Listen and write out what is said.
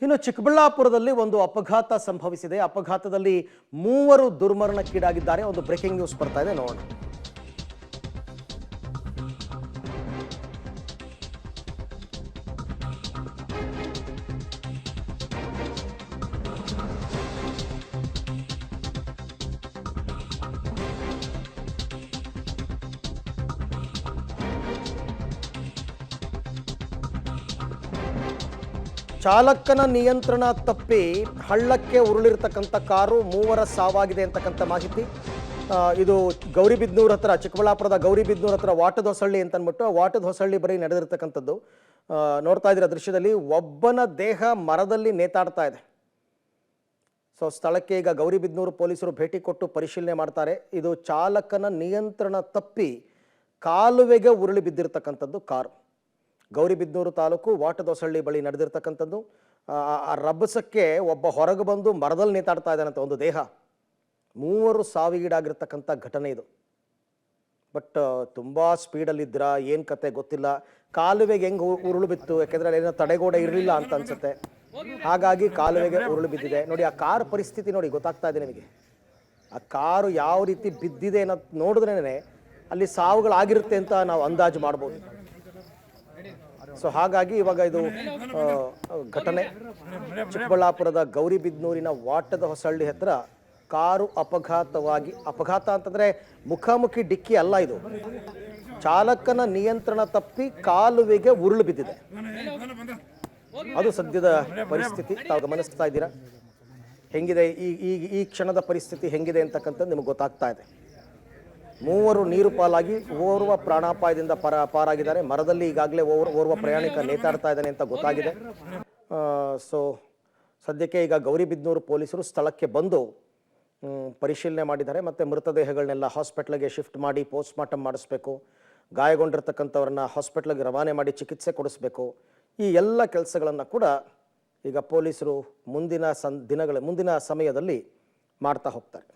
ಇನ್ನು ಚಿಕ್ಕಬಳ್ಳಾಪುರದಲ್ಲಿ ಒಂದು ಅಪಘಾತ ಸಂಭವಿಸಿದೆ. ಅಪಘಾತದಲ್ಲಿ 3 ದುರ್ಮರಣಕ್ಕೀಡಾಗಿದ್ದಾರೆ. ಒಂದು ಬ್ರೇಕಿಂಗ್ ನ್ಯೂಸ್ ಬರ್ತಾ ಇದೆ, ನೋಡೋಣ. ಚಾಲಕನ ನಿಯಂತ್ರಣ ತಪ್ಪಿ ಹಳ್ಳಕ್ಕೆ ಉರುಳಿರ್ತಕ್ಕಂಥ ಕಾರು 3 ಸಾವಾಗಿದೆ ಅಂತಕ್ಕಂಥ ಮಾಹಿತಿ. ಇದು ಗೌರಿಬಿದನೂರು ಹತ್ರ, ಚಿಕ್ಕಬಳ್ಳಾಪುರದ ಗೌರಿಬಿದನೂರು ಹತ್ರ ವಾಟದಹೊಸಳ್ಳಿ ಅಂತ ಅಂದ್ಬಿಟ್ಟು ವಾಟದಹೊಸಳ್ಳಿ ಬರೀ ನಡೆದಿರ್ತಕ್ಕಂಥದ್ದು. ನೋಡ್ತಾ ಇದ್ದೀರಾ ದೃಶ್ಯದಲ್ಲಿ, ಒಬ್ಬನ ದೇಹ ಮರದಲ್ಲಿ ನೇತಾಡ್ತಾ ಇದೆ. ಸೊ ಸ್ಥಳಕ್ಕೆ ಈಗ ಗೌರಿಬಿದನೂರು ಪೊಲೀಸರು ಭೇಟಿ ಕೊಟ್ಟು ಪರಿಶೀಲನೆ ಮಾಡ್ತಾರೆ. ಇದು ಚಾಲಕನ ನಿಯಂತ್ರಣ ತಪ್ಪಿ ಕಾಲುವೆಗೆ ಉರುಳಿ ಬಿದ್ದಿರ್ತಕ್ಕಂಥದ್ದು ಕಾರು. ಗೌರಿಬಿದನೂರು ತಾಲೂಕು ವಾಟದಹೊಸಳ್ಳಿ ಬಳಿ ನಡೆದಿರ್ತಕ್ಕಂಥದ್ದು. ಆ ರಭಸಕ್ಕೆ ಒಬ್ಬ ಹೊರಗೆ ಬಂದು ಮರದಲ್ಲಿ ನೇತಾಡ್ತಾ ಇದ್ದಾನಂತ ಒಂದು ದೇಹ. 3 ಸಾವಿಗೀಡಾಗಿರ್ತಕ್ಕಂಥ ಘಟನೆ ಇದು. ಬಟ್ ತುಂಬ ಸ್ಪೀಡಲ್ಲಿದ್ರಾ ಏನು ಕತೆ ಗೊತ್ತಿಲ್ಲ. ಕಾಲುವೆಗೆ ಹೆಂಗೆ ಉರುಳು ಬಿತ್ತು, ಯಾಕೆಂದರೆ ಅಲ್ಲಿ ಏನೋ ತಡೆಗೋಡೆ ಇರಲಿಲ್ಲ ಅಂತ ಅನ್ಸುತ್ತೆ. ಹಾಗಾಗಿ ಕಾಲುವೆಗೆ ಉರುಳು ಬಿದ್ದಿದೆ. ನೋಡಿ ಆ ಕಾರ್ ಪರಿಸ್ಥಿತಿ ನೋಡಿ, ಗೊತ್ತಾಗ್ತಾ ಇದೆ ನಿಮಗೆ. ಆ ಕಾರು ಯಾವ ರೀತಿ ಬಿದ್ದಿದೆ ಅನ್ನೋದು ನೋಡಿದ್ರೇ ಅಲ್ಲಿ ಸಾವುಗಳಾಗಿರುತ್ತೆ ಅಂತ ನಾವು ಅಂದಾಜು ಮಾಡ್ಬೋದು. ಸೊ ಹಾಗಾಗಿ ಇವಾಗ ಇದು ಘಟನೆ ಚಿಕ್ಕಬಳ್ಳಾಪುರದ ಗೌರಿಬಿದನೂರಿನ ವಾಟದಹೊಸಳ್ಳಿ ಹತ್ರ ಕಾರು ಅಪಘಾತ ಅಂತಂದ್ರೆ ಮುಖಾಮುಖಿ ಡಿಕ್ಕಿ ಅಲ್ಲ, ಇದು ಚಾಲಕನ ನಿಯಂತ್ರಣ ತಪ್ಪಿ ಕಾಲುವೆಗೆ ಉರುಳು ಬಿದ್ದಿದೆ. ಅದು ಸದ್ಯದ ಪರಿಸ್ಥಿತಿ. ತಾವು ಗಮನಿಸ್ತಾ ಇದ್ದೀರಾ ಹೆಂಗಿದೆ ಈ ಕ್ಷಣದ ಪರಿಸ್ಥಿತಿ ಹೆಂಗಿದೆ ಅಂತಕ್ಕಂಥದ್ದು ನಿಮಗೆ ಗೊತ್ತಾಗ್ತಾ ಇದೆ. 3 ನೀರು ಪಾಲಾಗಿ ಓರ್ವ ಪ್ರಾಣಾಪಾಯದಿಂದ ಪಾರಾಗಿದ್ದಾರೆ. ಮರದಲ್ಲಿ ಈಗಾಗಲೇ ಓರ್ವ ಪ್ರಯಾಣಿಕ ನೇತಾಡ್ತಾ ಇದ್ದಾನೆ ಅಂತ ಗೊತ್ತಾಗಿದೆ. ಸೊ ಸದ್ಯಕ್ಕೆ ಈಗ ಗೌರಿಬಿದನೂರು ಪೊಲೀಸರು ಸ್ಥಳಕ್ಕೆ ಬಂದು ಪರಿಶೀಲನೆ ಮಾಡಿದ್ದಾರೆ. ಮತ್ತು ಮೃತದೇಹಗಳನ್ನೆಲ್ಲ ಹಾಸ್ಪಿಟ್ಲಿಗೆ ಶಿಫ್ಟ್ ಮಾಡಿ ಪೋಸ್ಟ್ ಮಾರ್ಟಮ್ ಮಾಡಿಸ್ಬೇಕು. ಗಾಯಗೊಂಡಿರ್ತಕ್ಕಂಥವ್ರನ್ನ ಹಾಸ್ಪಿಟ್ಲಿಗೆ ರವಾನೆ ಮಾಡಿ ಚಿಕಿತ್ಸೆ ಕೊಡಿಸ್ಬೇಕು. ಈ ಎಲ್ಲ ಕೆಲಸಗಳನ್ನು ಕೂಡ ಈಗ ಪೊಲೀಸರು ಮುಂದಿನ ಸಮಯದಲ್ಲಿ ಮಾಡ್ತಾ ಹೋಗ್ತಾರೆ.